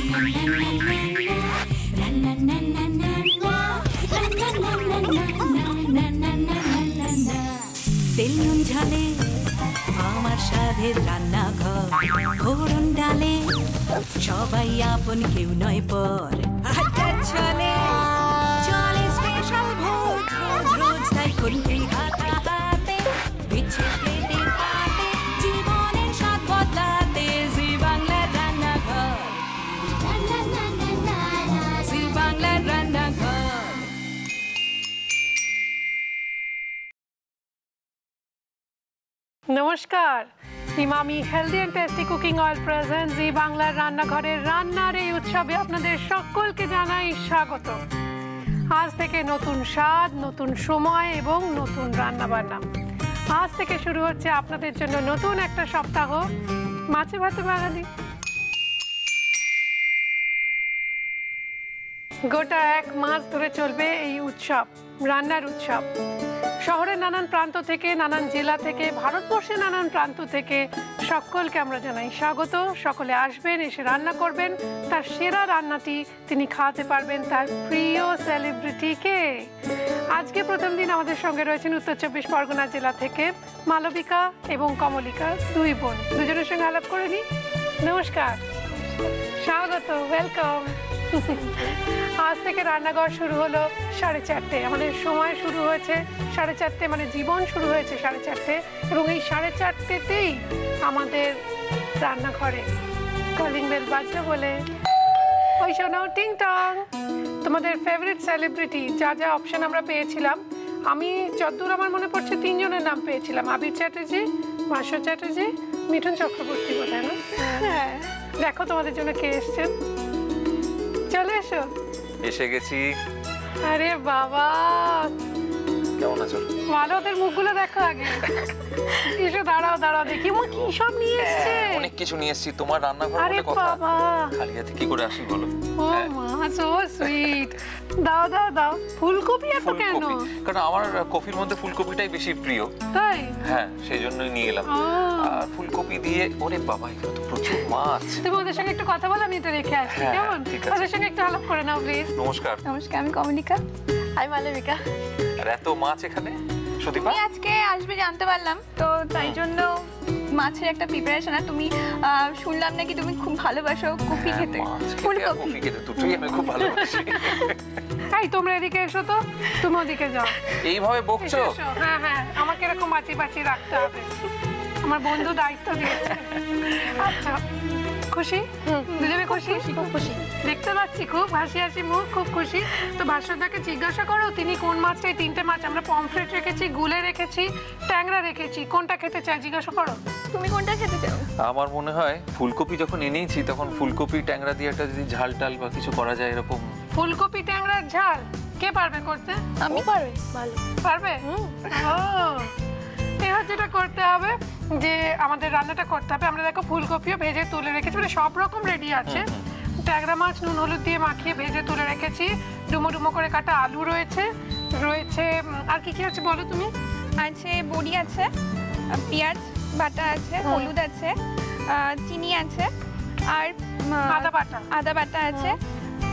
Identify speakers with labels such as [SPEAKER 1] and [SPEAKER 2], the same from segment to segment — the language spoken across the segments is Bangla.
[SPEAKER 1] তেল নুন ঝালে আমার স্বাদের রান্নাঘর, ফোড়ন ডালে সবাই আপন, কেউ নয় পর। আড্ডার ছলে চলে স্পেশাল ভোজ, রোজ রোজ তাই খুন্তি হাতে বিচ্ছে প্লেটে পাতে, জীবনের স্বাদ বদলাতে জি বাংলার রান্নাঘর, জি বাংলার রান্নাঘর।
[SPEAKER 2] নমস্কার, Emami healthy and tasty cooking oil present Zee বাংলার রান্নাঘরের রান্নার এই উৎসবে আপনাদের সকলকে জানাই স্বাগত। আজ থেকে নতুন স্বাদ, নতুন সময় এবং নতুন রান্নাবান্না। আজ থেকে শুরু হচ্ছে আপনাদের জন্য নতুন একটা সপ্তাহ, মাছে ভাতে বাঙালি। গোটা এক মাস ধরে চলবে এই উৎসব, রান্নার উৎসব। শহরের নানান প্রান্ত থেকে, নানান জেলা থেকে, ভারতবর্ষের নানান প্রান্ত থেকে সকলকে আমরা জানাই স্বাগত। সকলে আসবেন, এসে রান্না করবেন, তার সেরা রান্নাটি তিনি খাওয়াতে পারবেন তার প্রিয় সেলিব্রিটিকে। আজকে প্রথম দিন আমাদের সঙ্গে রয়েছেন উত্তর 24 পরগনা জেলা থেকে মালবিকা এবং কমলিকা, দুই বোন। দুজনের সঙ্গে আলাপ করে নিই। নমস্কার, স্বাগত, ওয়েলকাম। আজ থেকে রান্নাঘর শুরু হলো 4:30, আমাদের সময় শুরু হয়েছে 4:30, মানে জীবন শুরু হয়েছে 4:30, এবং এই 4:30তেই আমাদের রান্নাঘরে কলিং বেল বাজলো বলে ওই শোনো টিং টং। তোমাদের ফেভারিট সেলিব্রিটি যা যা অপশন আমরা পেয়েছিলাম, আমি যতদূর আমার মনে পড়ছে 3 জনের নাম পেয়েছিলাম, আবির চ্যাটার্জি, ভাস্বর চ্যাটার্জি, মিঠুন চক্রবর্তী, বোধহয় না? হ্যাঁ, দেখো তোমাদের জন্য কে এসছেন, চলে এসো।
[SPEAKER 3] এসে গেছি।
[SPEAKER 2] আরে বাবা,
[SPEAKER 3] কেমন আছো?
[SPEAKER 2] ভালো, ওদের মুখগুলো দেখো আগে। এসো, দাঁড়াও দাঁড়াও, দেখি মা কি সব নিয়ে এসছে।
[SPEAKER 3] অনেক কিছু নিয়ে এসেছি, তোমার রান্নাঘর বলে কথা।
[SPEAKER 2] আরে বাবা,
[SPEAKER 3] খালি হাতে কি করে আসি বলো?
[SPEAKER 2] ও মা, সো সুইট। দাও দাও দাও। ফুলকপি এত কেন?
[SPEAKER 3] কারণ আমার কফির মধ্যে ফুলকপিটাই বেশি প্রিয়।
[SPEAKER 2] তাই?
[SPEAKER 3] হ্যাঁ, সেই জন্যই নিয়ে এলাম। আর ফুলকপি দিয়ে, ওরে বাবা, এখানে তো প্রচুর মাছ।
[SPEAKER 2] তুমি ওদের সঙ্গে একটু কথা বলো, আমি এটা রেখে আসছি, কেমন? ওদের সঙ্গে একটু আলাপ করে নাও প্লিজ।
[SPEAKER 3] নমস্কার।
[SPEAKER 4] নমস্কার, আমি কমলিকা। হাই মালবিকা।
[SPEAKER 3] আর এত মাছ এখানে? সুদীপা,
[SPEAKER 4] তুমি আজকে আসবে জানতে পারলাম, তো তাই জন্য মাছের একটা প্রিপারেশন। আর তুমি শুনলাম নাকি তুমি খুব ভালোবাসো কফি খেতে,
[SPEAKER 3] ফুলকপি খেতে, দুটোই আমি খুব ভালোবাসি।
[SPEAKER 2] এই তোমরা এদিকে এসো তো, তুমি ওদিকে যাও।
[SPEAKER 3] এইভাবে বকছো?
[SPEAKER 2] হ্যাঁ হ্যাঁ, আমাকে এরকম বাঁচি বাঁচি রাখতে হবে, আমার বন্ধু দায়িত্ব দিয়েছে। আচ্ছা, খুশি? দুজনে খুশি?
[SPEAKER 4] খুব খুশি।
[SPEAKER 2] দেখতে পাচ্ছি খুব হাসি হাসি মুখ, খুব খুশি। তো ভাস্বরদাকে জিজ্ঞাসা করো তিনি কোন মাছটাই, 3টে মাছ আমরা পমফ্রেট রেখেছি, গুলে রেখেছি, ট্যাংরা রেখেছি, কোনটা খেতে চাই জিজ্ঞাসা করো।
[SPEAKER 4] তুমি কোনটা খেতে চাও?
[SPEAKER 3] আমার মনে হয় ফুলকপি যখন এনেইছি তখন ফুলকপি ট্যাংরা দিয়ে একটা যদি ঝাল টাল বা কিছু করা যায় এরকম।
[SPEAKER 2] ফুলকপি ট্যাংরার ঝাল কে পারবে করতে?
[SPEAKER 4] আমি পারবে। ভালো
[SPEAKER 2] পারবে? ও, এবার যেটা করতে হবে যে আমাদের রান্নাটা করতে হবে, আমরা দেখো ফুলকপিও ভেজে তুলে রেখেছি, মানে সব রকম রেডি আছে। ট্যাংরা মাছ নুন হলুদ দিয়ে মাখিয়ে ভেজে তুলে রেখেছি, ডুমো ডুমো করে কাটা আলু রয়েছে, রয়েছে আর কি কি আছে বলো তুমি?
[SPEAKER 4] আছে বড়ি আছে, পেঁয়াজ বাটা আছে, হলুদ আছে, চিনি আছে, আর আদা বাটা আছে,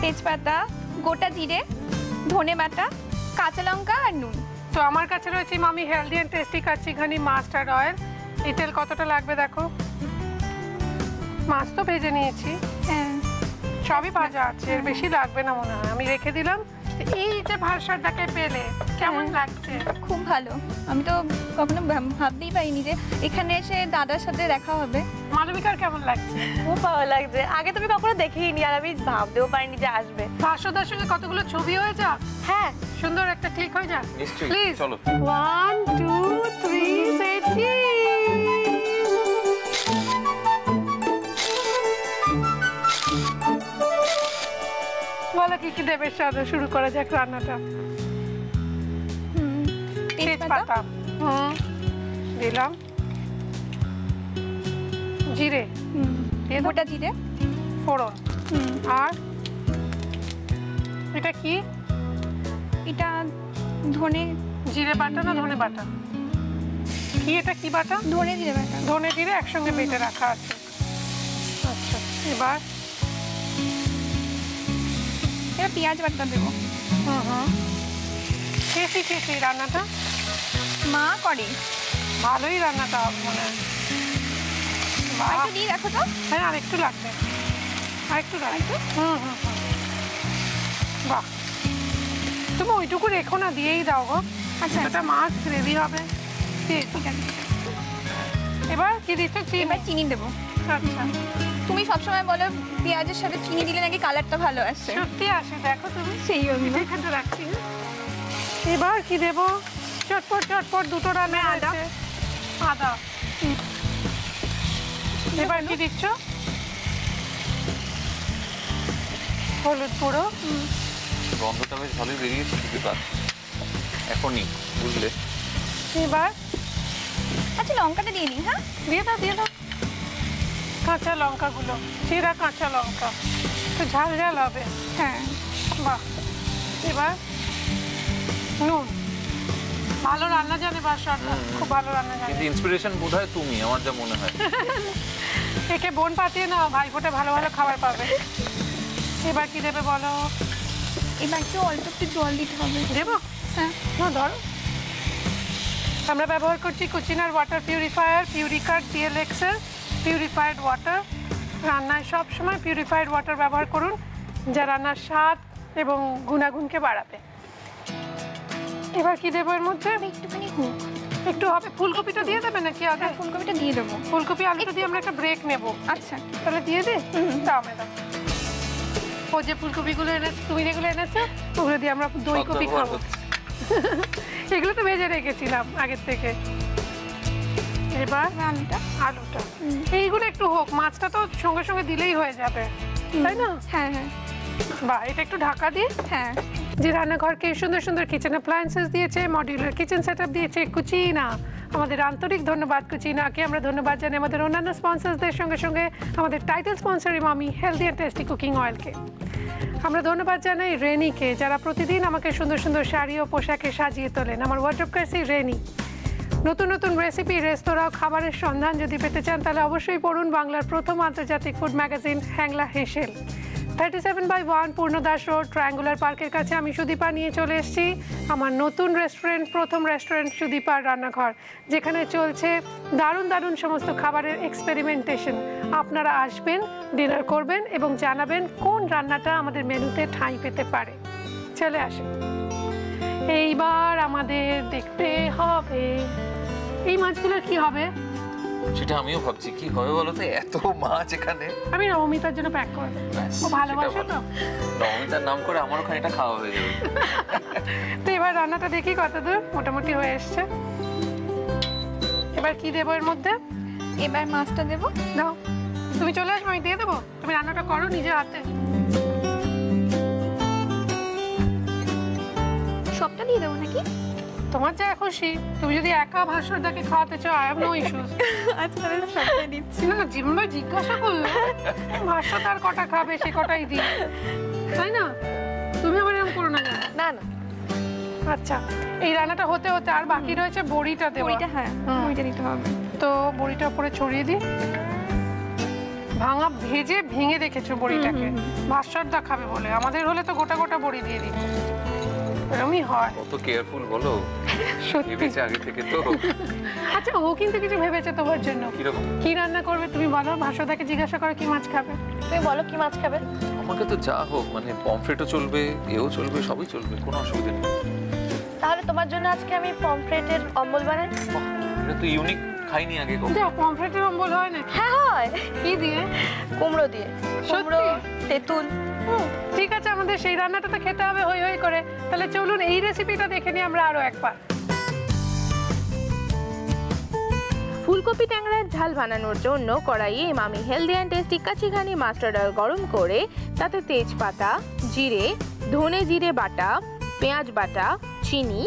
[SPEAKER 4] তেজপাতা, গোটা জিরে, ধনে বাটা, কাঁচা লঙ্কা আর নুন।
[SPEAKER 2] তো আমার কাছে রয়েছে মামি হেলদি অ্যান্ড টেস্টি কাচ্চিঘানি মাস্টার্ড অয়েল। এই তেল কতটা লাগবে দেখো, মাছ তো ভেজে নিয়েছি,
[SPEAKER 4] হ্যাঁ
[SPEAKER 2] সবই ভাজা আছে, এর বেশি লাগবে না মনে হয়, আমি রেখে দিলাম। এই যে ভাস্বরদাকে পেলে কেমন লাগছে?
[SPEAKER 4] খুব ভালো, আমি তো কখনো ভাবতেই পারিনি যে এখানে এসে দাদার সাথে দেখা হবে।
[SPEAKER 2] মালবিকার কেমন লাগছে?
[SPEAKER 5] খুব ভালো লাগছে, আগে তুমি কখনো দেখিনি আর আমি ভাবতেও পারিনি যে আসবে।
[SPEAKER 2] ভাস্বরদার সঙ্গে কতগুলো ছবি হয়ে যাক,
[SPEAKER 5] হ্যাঁ
[SPEAKER 2] সুন্দর একটা ক্লিক হয়ে যাক
[SPEAKER 3] নিশ্চয়ই,
[SPEAKER 2] প্লিজ।
[SPEAKER 3] চলো
[SPEAKER 2] 1 2 3 say cheese। বলো কি কি দেবে, শুরু করা যাক রান্নাটা। তেজপাতা দিলাম, জিরে,
[SPEAKER 4] গোটা জিরে,
[SPEAKER 2] ফোড়ন, আর এটা কি?
[SPEAKER 4] এটা ধনে
[SPEAKER 2] জিরে বাটা না ধনে বাটা? কি এটা, কি বাটা?
[SPEAKER 4] ধনে জিরে বাটা।
[SPEAKER 2] ধনে জিরে একসঙ্গে বেটে রাখা আছে। আচ্ছা, এবার
[SPEAKER 4] এবার পেঁয়াজ বাটা দেবো।
[SPEAKER 2] কে শিখেছে এই রান্নাটা?
[SPEAKER 4] মা করে।
[SPEAKER 2] ভালোই রান্নাটা হবে মনে হয়।
[SPEAKER 4] একটু দিয়ে রাখো তো।
[SPEAKER 2] হ্যাঁ, আর একটু লাগবে, আর একটু লাগবে। বাহ, তুমি ওইটুকু রেখো না, দিয়েই দাও গো।
[SPEAKER 4] আচ্ছা,
[SPEAKER 2] এটা মাছ গ্রেভি হবে। ঠিক আছে, এবার কি দিচ্ছ?
[SPEAKER 4] এবার চিনি দেবো।
[SPEAKER 2] আচ্ছা,
[SPEAKER 4] তুমি সবসময় বলো পেঁয়াজের সাথে চিনি দিলে নাকি কালারটা ভালো আসে।
[SPEAKER 2] সত্যি আসে, দেখো তুমি।
[SPEAKER 4] সেই জন্য
[SPEAKER 2] এখানটা রাখছি। এবার কি দেবো? চটপট চটপট দুটো রান্না আছে। আদা। এবার কি দিচ্ছ? হলুদ গুঁড়ো।
[SPEAKER 3] গন্ধটা বেশ ভালোই বেরিয়েছে দিদি পাত এখনই, বুঝলে?
[SPEAKER 2] এবার
[SPEAKER 4] আচ্ছা, লঙ্কাটা দিয়ে নিই। হ্যাঁ,
[SPEAKER 2] দিয়ে দাও, দিয়ে দাও। কাঁচা লঙ্কাগুলো, চিরা কাঁচা লঙ্কা, তো ঝাল ঝাল হবে।
[SPEAKER 4] হ্যাঁ,
[SPEAKER 2] বাহ। এবার নুন। ভালো রান্না জানে বাসরটা, খুব ভালো রান্না জানে।
[SPEAKER 3] কিন্তু ইন্সপিরেশন বোধহয় তুমি, আমার যা মনে হয়।
[SPEAKER 2] একে বোন পাঠিয়ে নাও, ভাই ফোটে ভালো ভালো খাবার পাবে। এবার কি দেবে বলো?
[SPEAKER 4] এবার একটু অল্প একটু জল দিতে হবে।
[SPEAKER 2] দেবো?
[SPEAKER 4] হ্যাঁ,
[SPEAKER 2] না, ধরো। আমরা ব্যবহার করছি কুচিনার ওয়াটার পিউরিফায়ার, পিউরিকার DLX-এর পিউরিফাইড ওয়াটার। রান্নায় সব সময় পিউরিফাইড ওয়াটার ব্যবহার করুন, যা রান্নার স্বাদ এবং গুণাগুণকে বাড়াবে। এবার কি দেবো এর মধ্যে?
[SPEAKER 4] একটুখানি হোক,
[SPEAKER 2] একটু হবে। ফুলকপিটা দিয়ে দেবে নাকি আগে?
[SPEAKER 4] হ্যাঁ, ফুলকপিটা দিয়ে দেবো।
[SPEAKER 2] ফুলকপি আলুটা দিয়ে আমরা একটা ব্রেক নেব।
[SPEAKER 4] আচ্ছা,
[SPEAKER 2] তাহলে দিয়ে দে। দাও ম্যাডাম। ও যে ফুলকপিগুলো তুমি যেগুলো এনেছো, ওগুলো দিয়ে আমরা দই কপি খাবো। এগুলো তো ভেজে রেখেছিলাম আগের থেকে। এবার আলুটা এইগুলো একটু হোক, মাছটা তো সঙ্গে সঙ্গে দিলেই হয়ে যাবে, তাই না?
[SPEAKER 4] হ্যাঁ হ্যাঁ,
[SPEAKER 2] বাহ, এটা একটু ঢাকা দিয়ে।
[SPEAKER 4] হ্যাঁ,
[SPEAKER 2] যে রান্নাঘরকে সুন্দর সুন্দর কিচেন অ্যাপ্লায়েন্সেস দিয়েছে, মডিউলার কিচেন সেটআপ দিয়েছে কুচিনা, আমাদের আন্তরিক ধন্যবাদ কুচিনাকে। আমরা ধন্যবাদ জানাই আমাদের অন্যান্য স্পন্সরসদের সঙ্গে সঙ্গে আমাদের title sponsor Emami healthy and tasty cooking অয়েলকে। আমরা ধন্যবাদ জানাই রেনিকে, যারা প্রতিদিন আমাকে সুন্দর সুন্দর শাড়ি ও পোশাকে সাজিয়ে তোলেন। আমার ওয়ার্ড্রব কার্সি রেনি। নতুন নতুন রেসিপি, রেস্তোরাঁ, খাবারের সন্ধান যদি পেতে চান, তাহলে অবশ্যই পড়ুন বাংলার প্রথম আন্তর্জাতিক food magazine Hangla Hneshel. 37/1 Purnadas road, triangular পার্কের কাছে আমি সুদীপা নিয়ে চলে এসেছি আমার নতুন রেস্টুরেন্ট, প্রথম রেস্টুরেন্ট সুদীপার রান্নাঘর, যেখানে চলছে দারুণ দারুণ সমস্ত খাবারের এক্সপেরিমেন্টেশন। আপনারা আসবেন, ডিনার করবেন এবং জানাবেন কোন রান্নাটা আমাদের মেনুতে ঠাঁই পেতে পারে। চলে আসেন। এইবার আমাদের দেখতে হবে এই মাছগুলোর কি হবে।
[SPEAKER 3] সেটা আমিও ভাবছি কি হবে বলো তো, এত মাছ এখানে।
[SPEAKER 2] আমি নবমিতার জন্য প্যাক করে দেবো, ও ভালোবাসো তো।
[SPEAKER 3] নবমিতার নাম করে আমারও খানিকটা খাওয়া হয়ে যাবে।
[SPEAKER 2] তো এবার রান্নাটা দেখি কতদূর মোটামুটি হয়ে এসছে। এবার কি দেবো এর মধ্যে?
[SPEAKER 4] এবার মাছটা দেবো।
[SPEAKER 2] দাও, তুমি চলে আসবে, আমি দিয়ে দেবো। তুমি রান্নাটা করো নিজের হাতে।
[SPEAKER 4] সবটা দিয়ে দেবো নাকি?
[SPEAKER 2] তোমার যা খুশি। তুমি যদি একা ভাস্করদাকে খাওয়াতে চাও, আই হ্যাভ নো ইস্যুস।
[SPEAKER 4] আচ্ছা, তাহলে সবটাই দিচ্ছি।
[SPEAKER 2] না, জিম্মা জিজ্ঞাসা করলো ভাস্কর কটা খাবে, সে কটাই দিই, তাই না? তুমি আমার এরকম করো না।
[SPEAKER 5] না না,
[SPEAKER 2] আচ্ছা, এই রান্নাটা হতে হতে আর বাকি রয়েছে বড়িটা দেওয়া।
[SPEAKER 4] বড়িটা, হ্যাঁ, বড়িটা দিতে হবে।
[SPEAKER 2] তো বড়িটা উপরে ছড়িয়ে দিই। ভাঙা ভেজে ভেঙে রেখেছো বড়িটাকে, ভাস্করদা খাবে বলে। আমাদের হলে তো গোটা গোটা বড়ি দিয়ে দিত, এরকমই হয়।
[SPEAKER 3] কত কেয়ারফুল বলো, ভেবেছে আগে থেকে তো।
[SPEAKER 2] আচ্ছা, ও কিন্তু কিছু ভেবেছে তোমার জন্য।
[SPEAKER 3] কিরকম?
[SPEAKER 2] কি রান্না করবে তুমি বলো? ভাস্করদাকে জিজ্ঞাসা করো কি মাছ খাবে।
[SPEAKER 5] তুমি বলো কি মাছ খাবে।
[SPEAKER 3] আমাকে তো যা হোক, মানে পমফ্রেটও চলবে, এও চলবে, সবই চলবে, কোনো অসুবিধা নেই।
[SPEAKER 5] তাহলে তোমার জন্য আজকে আমি পমফ্রেটের অম্বল বানাই।
[SPEAKER 3] এটা তো ইউনিক, খাইনি আগে কখনো।
[SPEAKER 2] যা, পমফ্রেটের অম্বল হয় না?
[SPEAKER 5] হ্যাঁ হয়।
[SPEAKER 2] কি দিয়ে?
[SPEAKER 5] কুমড়ো দিয়ে। কুমড়ো, তেঁতুল।
[SPEAKER 2] ঠিক আছে, আমাদের সেই রান্নাটা তো খেতে হবে হই হই করে। তাহলে চলুন এই রেসিপিটা দেখে নিই আমরা আরো একবার।
[SPEAKER 6] ফুলকপি ট্যাংরার ঝাল বানানোর জন্য কড়াইয়ে ইমামি হেলদি অ্যান্ড টেস্টি কাচিঘানি মাস্টার্ড অয়েল গরম করে তাতে তেজপাতা, জিরে, ধনে জিরে বাটা, পেঁয়াজ বাটা, চিনি,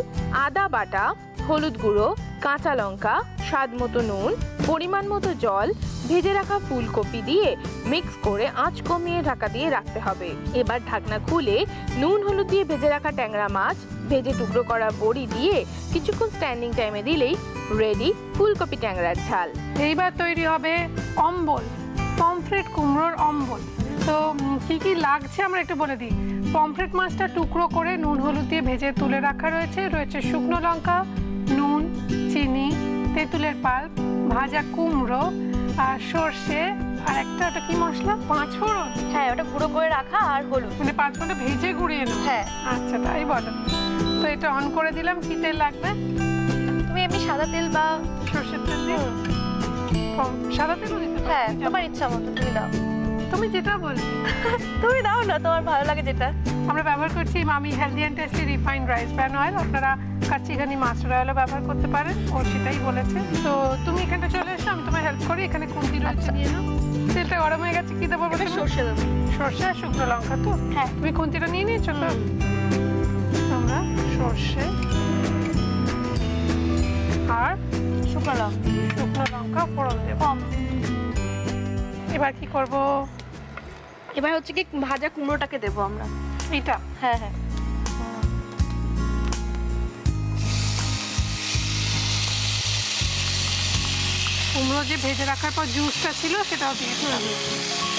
[SPEAKER 6] আদা বাটা, হলুদ গুঁড়ো, কাঁচা লঙ্কা, স্বাদ মতো নুন, পরিমাণ মতো জল, ভেজে রাখা ফুলকপি দিয়ে মিক্স করে আঁচ কমিয়ে ঢাকা দিয়ে রাখতে হবে। এবার ঢাকনা খুলে নুন হলুদ দিয়ে ভেজে রাখা ট্যাংরা মাছ, ভেজে টুকরো করা বড়ি দিয়ে কিছুক্ষণ স্ট্যান্ডিং টাইমে দিলেই রেডি ফুলকপি ট্যাংরার ঝাল।
[SPEAKER 2] এইবার তৈরি হবে অম্বল, পমফ্রেট কুমড়োর অম্বল। তো তো কি কি লাগছে আমরা একটু বলে দিই। পমফ্রেট মাছটা টুকরো করে নুন হলুদ দিয়ে ভেজে তুলে রাখা রয়েছে। রয়েছে শুকনো লঙ্কা, নুন, চিনি, তেঁতুলের পাল্প, ভাজা কুমড়ো, আর সর্ষে, আর একটা ওটা কি মশলা, 5 ফোড়ন।
[SPEAKER 5] হ্যাঁ, ওটা গুঁড়ো করে রাখা আর হলুদ।
[SPEAKER 2] মানে 5 ফোড়নটা ভেজে গুঁড়িয়ে নেব।
[SPEAKER 5] হ্যাঁ।
[SPEAKER 2] আচ্ছা, তাই বলো। তো এটা অন করে দিলাম। কি তেল লাগবে?
[SPEAKER 5] তুমি এমনি সাদা তেল বা
[SPEAKER 2] সর্ষের তেল দিয়ে? সাদা তেলও দিতে পারো।
[SPEAKER 5] হ্যাঁ, তোমার ইচ্ছা মতো তুমি দাও।
[SPEAKER 2] তুমি যেটা বলবে।
[SPEAKER 5] তুমি দাও না, তোমার ভালো লাগে যেটা।
[SPEAKER 2] আমরা ব্যবহার করছি মামি healthy and tasty refined rice bran oil. আপনারা কাচ্চিঘানি মাস্টার অয়েলও ব্যবহার করতে পারেন, ও সেটাই বলেছে। তো তুমি এখানটা চলে এসো, আমি তোমায় হেল্প করি। এখানে খুন্তি রয়েছে, নিয়ে নাও। তেলটা গরম হয়ে গেছে, কি দেবো?
[SPEAKER 5] সর্ষে দেবো।
[SPEAKER 2] সর্ষে আর শুকনো লঙ্কা তো?
[SPEAKER 5] হ্যাঁ।
[SPEAKER 2] তুমি খুন্তিটা নিয়ে নিয়েছো তো? আমরা সর্ষে আর
[SPEAKER 5] শুকনো
[SPEAKER 2] লঙ্কা ফোড়ন দেবো। এবার কি করব?
[SPEAKER 5] এবার হচ্ছে কি ভাজা কুমড়োটাকে দেবো আমরা।
[SPEAKER 2] এটা?
[SPEAKER 5] হ্যাঁ হ্যাঁ।
[SPEAKER 2] কুমড়ো যে ভেজে রাখার পর জুসটা ছিল সেটাও দিয়ে দিলাম।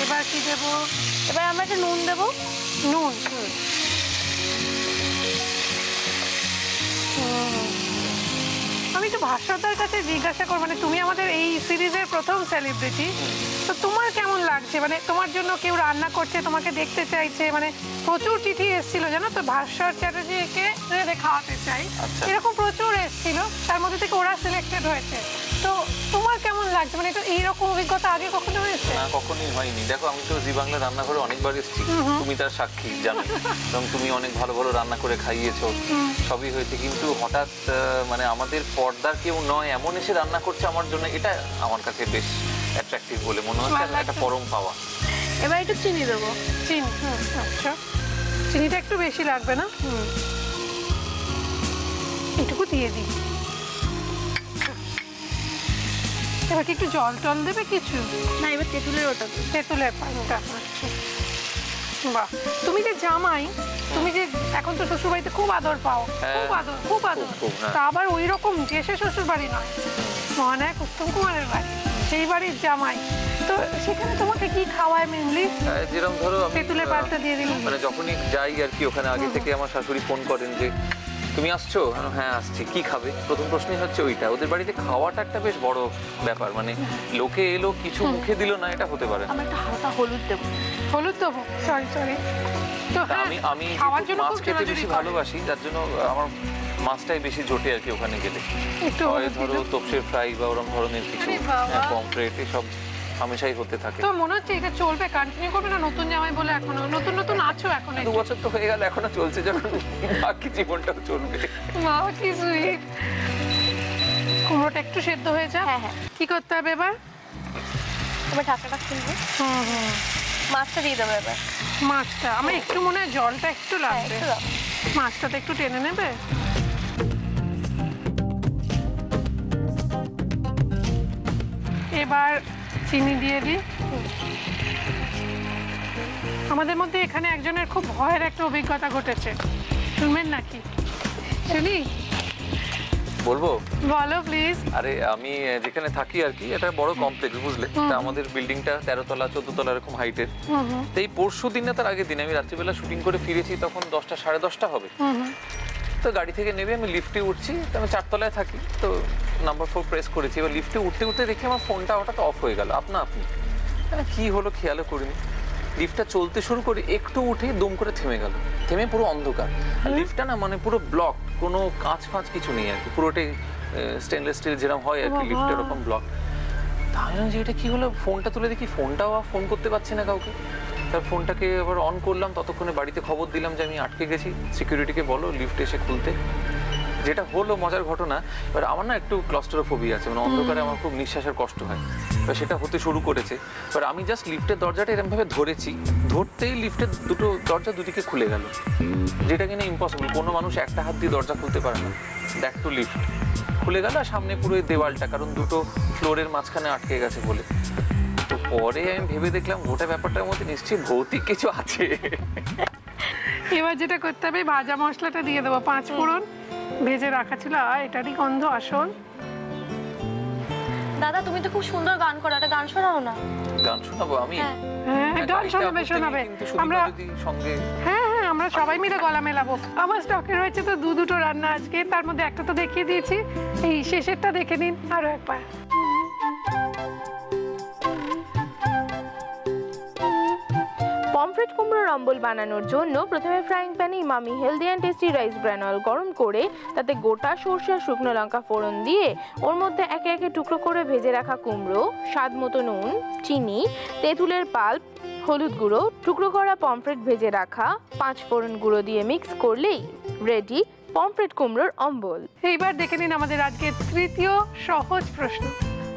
[SPEAKER 2] এবার কি দেবো?
[SPEAKER 5] এবার আমরা একটু নুন দেবো।
[SPEAKER 2] নুন। আমি তো ভাস্করদার কাছে জিজ্ঞাসা করবো, মানে তুমি আমাদের এই সিরিজের প্রথম সেলিব্রিটি, তো তোমার কেমন লাগছে? মানে তোমার জন্য কেউ রান্না করছে, তোমাকে দেখতে চাইছে, মানে প্রচুর চিঠি এসেছিল জানো তো, ভাস্কর চ্যাটার্জিকে খাওয়াতে চাই, এরকম প্রচুর এসেছিল, তার মধ্যে থেকে ওরা সিলেক্টেড হয়েছে। তো তোমার কেমন লাগছে? মানে এইরকম অভিজ্ঞতা আগে কখনো হয়েছে?
[SPEAKER 3] না, কখনোই হয়নি। দেখো, আমি তো জি বাংলা রান্নাঘরে অনেকবার এসেছি, তুমি তার সাক্ষী, জানো। এবং তুমি অনেক ভালো ভালো রান্না করে খাইয়েছো, সবই হয়েছে। কিন্তু হঠাৎ মানে আমাদের পর্দার কেউ নয় এমন এসে রান্না করছে আমার জন্য, এটা আমার কাছে বেশ অ্যাট্রাকটিভ বলে মনে হচ্ছে, একটা পরম পাওয়া।
[SPEAKER 5] এবার একটু চিনি দেবো।
[SPEAKER 2] চিনি? আচ্ছা, চিনিটা একটু বেশি লাগবে না? এটুকু দিয়ে দিই। এবার কি একটু জল টল দেবে কিছু?
[SPEAKER 5] না, এবার তেঁতুলের
[SPEAKER 2] পানিটা। আচ্ছা, বাহ। তুমি যে জামাই, তুমি যে এখন তো শ্বশুর বাড়িতে খুব আদর পাও, খুব আদর। তা আবার ওই রকম দেশে শ্বশুর বাড়ি নয়, মহানায়ক উত্তম কুমারের বাড়ি, সেই বাড়ির জামাই। তো সেখানে তোমাকে কি খাওয়ায় মেনলি?
[SPEAKER 3] যেরকম ধরো
[SPEAKER 2] তেঁতুলের পাতা দিয়ে দিলাম।
[SPEAKER 3] মানে যখনই যাই আর কি, ওখানে আগে থেকে আমার শাশুড়ি ফোন করেন যে তুমি আসছো? হ্যাঁ আসছি। কি খাবে? প্রথম প্রশ্নই হচ্ছে ওইটা। ওদের বাড়িতে খাওয়াটা একটা বেশ বড় ব্যাপার, মানে লোকে এলো কিছু মুখে দিল না, এটা হতে পারে।
[SPEAKER 5] আমরা একটা হালকা হলুদ দেবো।
[SPEAKER 2] হলুদ দেবো? সরি। তো
[SPEAKER 3] আমি মাছ খেতে বেশি ভালোবাসি, যার জন্য আমার মাছটাই বেশি জোটে আর কি ওখানে গেলে। ধরো তোপসের ফ্রাই বা ওরকম ধরনের কিছু, পমফ্রেট, এসব হামেশাই হতে থাকে।
[SPEAKER 2] তো মনে হচ্ছে এটা চলবে, কন্টিনিউ করবে না? নতুন জামাই বলে এখনো নতুন আছো, এখন
[SPEAKER 3] 2 বছর তো হয়ে গেল, এখনো চলছে, যখন বাকি জীবনটাও চলবে।
[SPEAKER 2] মা কি সুইট। কুমড়োটা একটু সেদ্ধ হয়ে যায়।
[SPEAKER 5] হ্যাঁ।
[SPEAKER 2] কি করতে হবে এবার?
[SPEAKER 5] এবার ঢাকাটা খুলবো। মাছটা দিয়ে দেবো এবার।
[SPEAKER 2] মাছটা আমার একটু মনে হয় জলটা একটু লাগবে। মাছটাতে একটু টেনে নেবে। এবার চিনি দিয়ে দিই। আমাদের মধ্যে এখানে একজনের খুব ভয়ের একটা অভিজ্ঞতা ঘটেছে, শুনবেন নাকি? শুনি?
[SPEAKER 3] বলবো?
[SPEAKER 2] বলো প্লিজ।
[SPEAKER 3] আরে আমি যেখানে থাকি আর কি, এটা বড় কমপ্লেক্স, বুঝলে? তা আমাদের বিল্ডিংটা 13 তলা 14 তলা এরকম হাইটের। তো এই পরশু দিনে, তার আগের দিন আমি রাত্রিবেলা শুটিং করে ফিরেছি, তখন 10টা 10:30 হবে। তো গাড়ি থেকে নেমে আমি লিফটে উঠছি, তো আমি 4 তলায় থাকি, তো নাম্বার 4 প্রেস করেছি। এবার লিফটে উঠতে দেখি আমার ফোনটা হঠাৎ অফ হয়ে গেল আপনি কি হলো খেয়ালও করিনি। লিফটটা চলতে শুরু করে একটু উঠেই দুম করে থেমে পুরো অন্ধকার। আর লিফটটা না মানে পুরো ব্লক, কোনো কাঁচ ফাঁচ কিছু নেই আর কি, পুরোটাই স্টেনলেস স্টিল যেরকম হয় আর কি, লিফট এরকম ব্লক। তাই যে এটা কি হলো, ফোনটা তুলে দেখি ফোনটাও ফোন করতে পারছি না কাউকে। তার ফোনটাকে আবার অন করলাম, ততক্ষণে বাড়িতে খবর দিলাম যে আমি আটকে গেছি, সিকিউরিটিকে বলো লিফট এসে খুলতে। যেটা হলো মজার ঘটনা, এবার আমার না একটু ক্লস্ট্রোফোবিয়া আছে, মানে অন্ধকারে আমার খুব নিঃশ্বাসের কষ্ট হয়, এবার সেটা হতে শুরু করেছে। এবার আমি জাস্ট লিফটের দরজাটা এরকমভাবে ধরেছি, ধরতেই লিফটের দুটো দরজা দুদিকে খুলে গেল, যেটা কিনা ইম্পসিবল, কোনো মানুষ একটা হাত দিয়ে দরজা খুলতে পারে না। দ্যাট টু লিফট খুলে গেল, আর সামনে পুরো দেওয়ালটা, কারণ দুটো ফ্লোরের মাঝখানে আটকে গেছে বলে। তো পরে আমি ভেবে দেখলাম গোটা ব্যাপারটার মধ্যে নিশ্চয়ই ভৌতিক কিছু আছে।
[SPEAKER 2] এবার যেটা করতে হবে, ভাজা মশলাটা দিয়ে দেবো, 5 ফোড়ন ভেজে রাখা ছিল, এটারই গন্ধ আসল।
[SPEAKER 5] দাদা তুমি তো খুব সুন্দর গান করো, একটা গান শোনাও না।
[SPEAKER 3] গান শোনাবো আমি?
[SPEAKER 2] হ্যাঁ গান শোনাবে শোনাবে। আমরা
[SPEAKER 3] সঙ্গে
[SPEAKER 2] হ্যাঁ হ্যাঁ আমরা সবাই মিলে গলা মেলাবো। আমার স্টকে রয়েছে তো দুটো রান্না আজকে, তার মধ্যে একটা তো দেখিয়ে দিয়েছি, এই শেষেরটা দেখে নিন আরো একবার।
[SPEAKER 6] পমফ্রেট কুমড়োর অম্বল বানানোর জন্য প্রথমে ফ্রাইং প্যানে Emami healthy and tasty rice bran oil গরম করে তাতে গোটা সরষে আর শুকনো লঙ্কা ফোড়ন দিয়ে ওর মধ্যে একে একে টুকরো করে ভেজে রাখা কুমড়ো, স্বাদ মতো নুন, চিনি, তেঁতুলের পাল্প, হলুদ গুঁড়ো, টুকরো করা পমফ্রেট ভেজে রাখা, 5 ফোড়ন গুঁড়ো দিয়ে মিক্স করলেই রেডি পমফ্রেট কুমড়োর অম্বল।
[SPEAKER 2] এইবার দেখে নিন আমাদের আজকের তৃতীয় সহজ প্রশ্ন।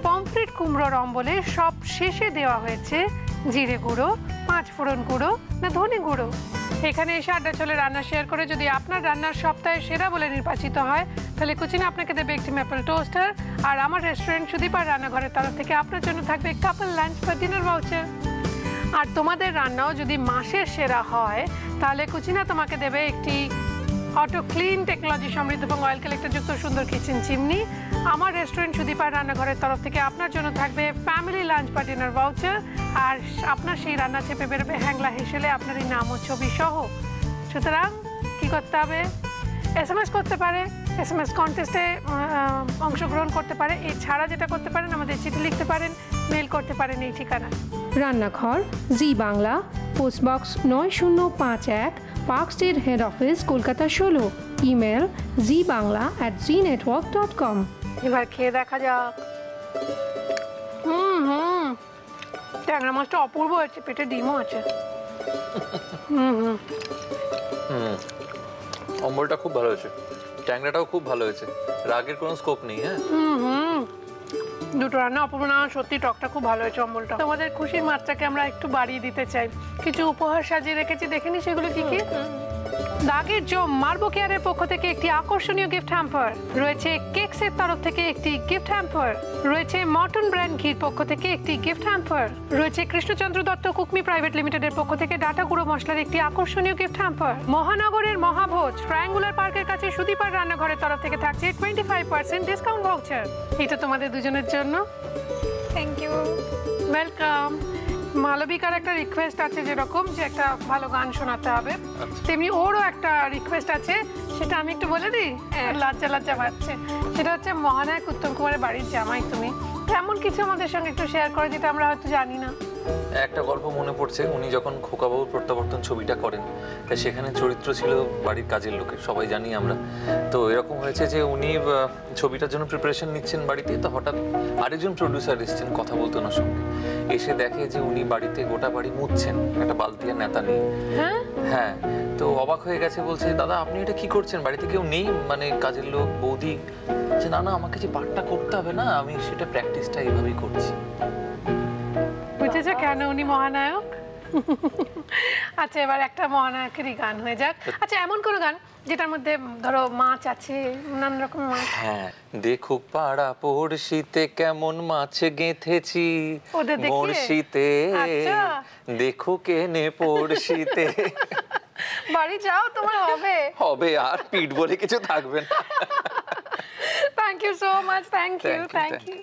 [SPEAKER 2] পমফ্রেট কুমড়োর অম্বলে সব শেষে দেওয়া হয়েছে জিরে গুঁড়ো, 5 ফোড়ন গুঁড়ো না ধনে গুঁড়ো? এখানে এসে আড্ডা চলে রান্না শেয়ার করে যদি আপনার রান্নার সপ্তাহে সেরা বলে নির্বাচিত হয় তাহলে কুচিনা আপনাকে দেবে একটি ম্যাপল টোস্টার, আর আমার রেস্টুরেন্ট সুদীপার রান্নাঘরের তরফ থেকে আপনার জন্য থাকবে কাপল লাঞ্চ বা ডিনার ভাউচার। আর তোমাদের রান্নাও যদি মাসের সেরা হয় তাহলে কুচিনা তোমাকে দেবে একটি অটো ক্লিন টেকনোলজি সমৃদ্ধ এবং অয়েল কালেক্টর যুক্ত সুন্দর কিচেন চিমনি। আমার রেস্টুরেন্ট সুদীপার রান্নাঘরের তরফ থেকে আপনার জন্য থাকবে ফ্যামিলি লাঞ্চ বা ডিনার ভাউচার, আর আপনার সেই রান্না চেপে বেরোবে হ্যাংলা হেসেলে আপনার এই নাম ও ছবি সহ। সুতরাং কী করতে হবে? SMS করতে পারে, SMS কন্টেস্টে অংশগ্রহণ করতে পারে, এছাড়া যেটা করতে পারেন আমাদের চিঠি লিখতে পারেন, মেল করতে পারেন এই ঠিকানায়। রান্নাঘর, Zee Bangla, postbox 9051, park street head office, Kolkata 16, email zbangla@znetwork.com। এবার খেয়ে দেখা যাক। ট্যাংরা মাছটা অপূর্ব হয়েছে, পেটে ডিমও আছে।
[SPEAKER 3] অম্বলটা খুব ভালো হয়েছে, ট্যাংরাটাও খুব ভালো হয়েছে, রাগের কোনো স্কোপ নেই। হ্যাঁ
[SPEAKER 2] দুটো রান্না অপূর্ব না, সত্যি টকটা খুব ভালো হয়েছে অম্বলটা। তোমাদের খুশির মাত্রাকে আমরা একটু বাড়িয়ে দিতে চাই, কিছু উপহার সাজিয়ে রেখেছি, দেখেনি সেগুলো কি কি? দাগের জম মার্বো কেয়ারের পক্ষ থেকে একটি আকর্ষণীয় গিফট হ্যাম্পার রয়েছে, কেকসের তরফ থেকে একটি গিফট হ্যাম্পার রয়েছে, মটন ব্র্যান্ড ঘির পক্ষ থেকে একটি গিফট হ্যাম্পার রয়েছে, কৃষ্ণচন্দ্র দত্ত কুকমি প্রাইভেট লিমিটেডের পক্ষ থেকে ডাটা গুঁড়ো মশলার একটি আকর্ষণীয় গিফট হ্যাম্পার, মহানগরের মহাভোজ ট্রায়াঙ্গুলার পার্কের কাছে সুদীপার রান্নাঘরের তরফ থেকে থাকছে 25% ডিসকাউন্ট ভাউচার। এটা তোমাদের দুজনের জন্য।
[SPEAKER 4] Thank you,
[SPEAKER 2] welcome. মালবিকার একটা রিকোয়েস্ট আছে, যেরকম যে একটা ভালো গান শোনাতে হবে, তেমনি ওরও একটা রিকোয়েস্ট আছে, সেটা আমি একটু বলে দিই। লজ্জা লজ্জা পাচ্ছে। সেটা হচ্ছে মহানায়ক উত্তম কুমারের বাড়ির জামাই তুমি, এমন কিছু আমাদের সঙ্গে একটু শেয়ার করে যেটা আমরা হয়তো জানি না।
[SPEAKER 3] একটা গল্প মনে পড়ছে, উনি যখন খোকাবাবুর প্রত্যাবর্তন ছবিটা করেন তা সেখানে চরিত্র ছিল বাড়ির কাজের লোকের, সবাই জানি আমরা। তো এরকম হয়েছে যে উনি ছবিটার জন্য প্রিপারেশন নিচ্ছেন বাড়িতে, তো হঠাৎ আরেকজন প্রডিউসার এসেছেন কথা বলতে ওনার সঙ্গে, এসে দেখে যে উনি বাড়িতে গোটা বাড়ি মুছছেন একটা বালতি আর নেতা নিয়ে। হ্যাঁ, তো অবাক হয়ে গেছে, বলছে দাদা আপনি এটা কি করছেন, বাড়িতে কেউ নেই মানে কাজের লোক বৌদি? যে না না, আমাকে যে পাঠটা করতে হবে না, আমি সেটা প্র্যাকটিসটা এইভাবেই করছি।
[SPEAKER 2] বুঝেছো কেন উনি মহানায়ক? আচ্ছা এবার একটা মহানায়কেরই গান হয়ে যাক। আচ্ছা এমন কোনো গান যেটার মধ্যে ধরো মাছ আছে, নানান রকম মাছ।
[SPEAKER 3] হ্যাঁ, দেখুক পাড়া পড়শিতে কেমন মাছ গেঁথেছি পড়শিতে, দেখুক এনে পড়শিতে।
[SPEAKER 2] বাড়ি যাও, তোমার হবে
[SPEAKER 3] হবে, আর পিঠ বলে কিছু থাকবে না।
[SPEAKER 2] Thank you so much, thank you.